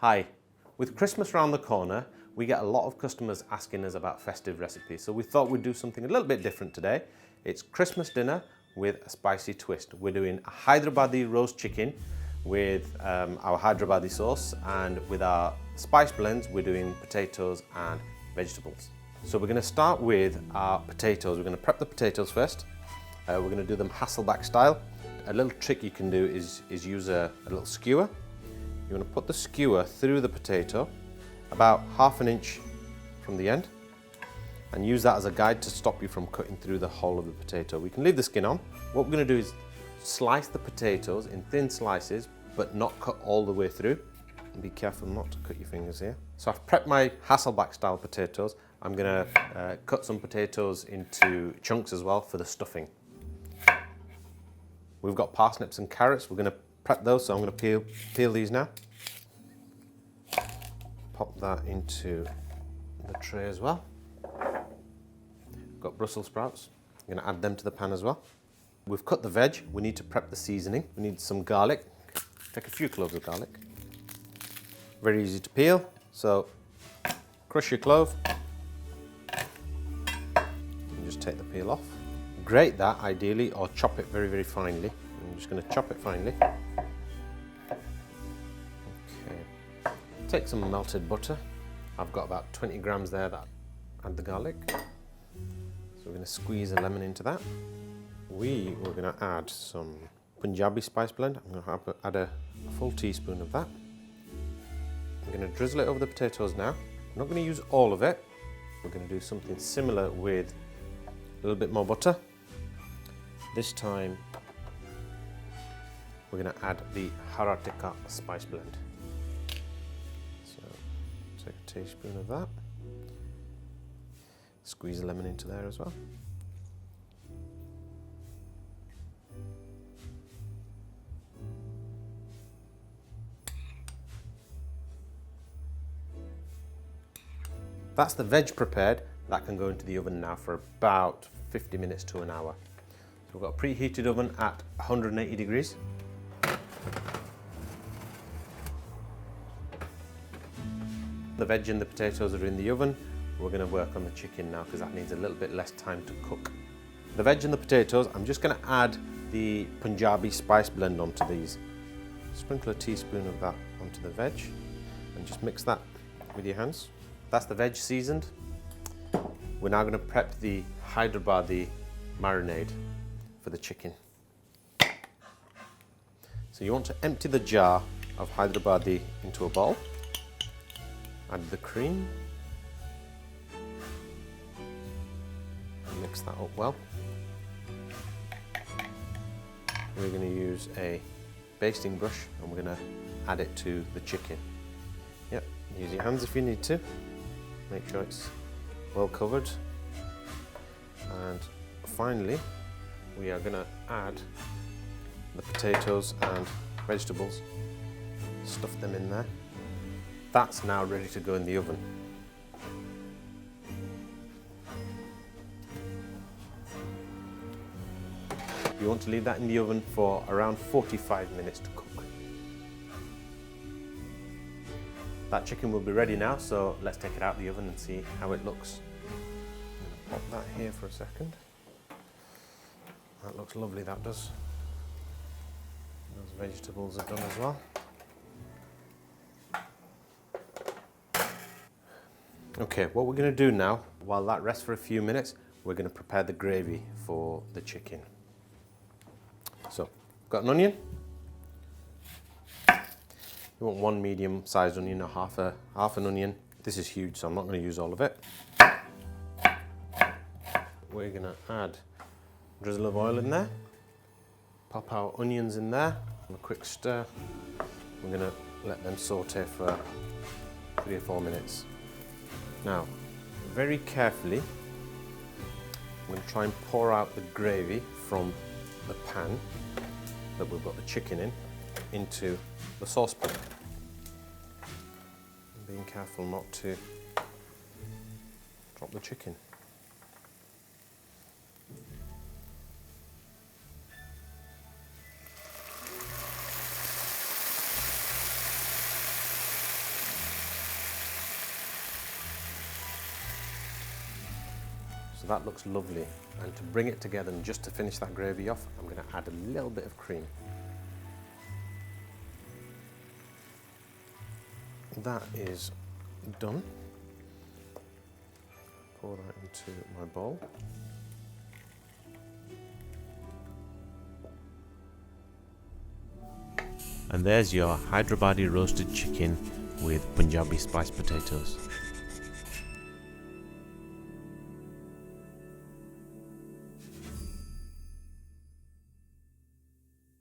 Hi. With Christmas around the corner, we get a lot of customers asking us about festive recipes, so we thought we'd do something a little bit different today. It's Christmas dinner with a spicy twist. We're doing a Hydrabadi Roast Chicken with our Hydrabadi sauce, and with our spice blends, we're doing potatoes and vegetables. So we're going to start with our potatoes. We're going to prep the potatoes first. We're going to do them Hasselback style. A little trick you can do is use a little skewer. You want to put the skewer through the potato about ½ an inch from the end, and use that as a guide to stop you from cutting through the whole of the potato. We can leave the skin on. What we're going to do is slice the potatoes in thin slices, but not cut all the way through. And be careful not to cut your fingers here. So I've prepped my Hasselback style potatoes. I'm going to cut some potatoes into chunks as well for the stuffing. We've got parsnips and carrots. We're going to prep those, so I'm going to peel these now. Pop that into the tray as well. Got Brussels sprouts. I'm going to add them to the pan as well. We've cut the veg. We need to prep the seasoning. We need some garlic. Take a few cloves of garlic. Very easy to peel. So crush your clove and just take the peel off. Grate that ideally, or chop it very, very finely. I'm just going to chop it finely. Okay. Take some melted butter. I've got about 20 grams there that add the garlic. So we're going to squeeze a lemon into that. We're going to add some Punjabi spice blend. I'm going to add a full teaspoon of that. I'm going to drizzle it over the potatoes now. I'm not going to use all of it. We're going to do something similar with a little bit more butter. This time we're going to add the Tarka spice blend. So take a teaspoon of that. Squeeze a lemon into there as well. That's the veg prepared. That can go into the oven now for about 50 minutes to an hour. So we've got a preheated oven at 180 degrees. The veg and the potatoes are in the oven. We're going to work on the chicken now because that needs a little bit less time to cook. The veg and the potatoes, I'm just going to add the Punjabi spice blend onto these. Sprinkle a teaspoon of that onto the veg and just mix that with your hands. That's the veg seasoned. We're now going to prep the Hydrabadi marinade for the chicken. So you want to empty the jar of Hydrabadi into a bowl. Add the cream. Mix that up well. We're going to use a basting brush and we're going to add it to the chicken. Yep, use your hands if you need to. Make sure it's well covered. And finally, we are going to add the potatoes and vegetables. Stuff them in there. That's now ready to go in the oven. You want to leave that in the oven for around 45 minutes to cook. That chicken will be ready now, so let's take it out of the oven and see how it looks. Pop that here for a second. That looks lovely, that does. Those vegetables are done as well. Okay, what we're going to do now, while that rests for a few minutes, we're going to prepare the gravy for the chicken. So, got an onion. You want one medium-sized onion or half an onion. This is huge, so I'm not going to use all of it. We're going to add a drizzle of oil in there. Pop our onions in there. A quick stir. We're going to let them saute for 3 or 4 minutes. Now, very carefully, I'm going to try and pour out the gravy from the pan that we've got the chicken in into the saucepan. Being careful not to drop the chicken. So that looks lovely. And to bring it together and just to finish that gravy off, I'm going to add a little bit of cream. That is done. Pour that into my bowl. And there's your Hydrabadi roasted chicken with Punjabi spiced potatoes.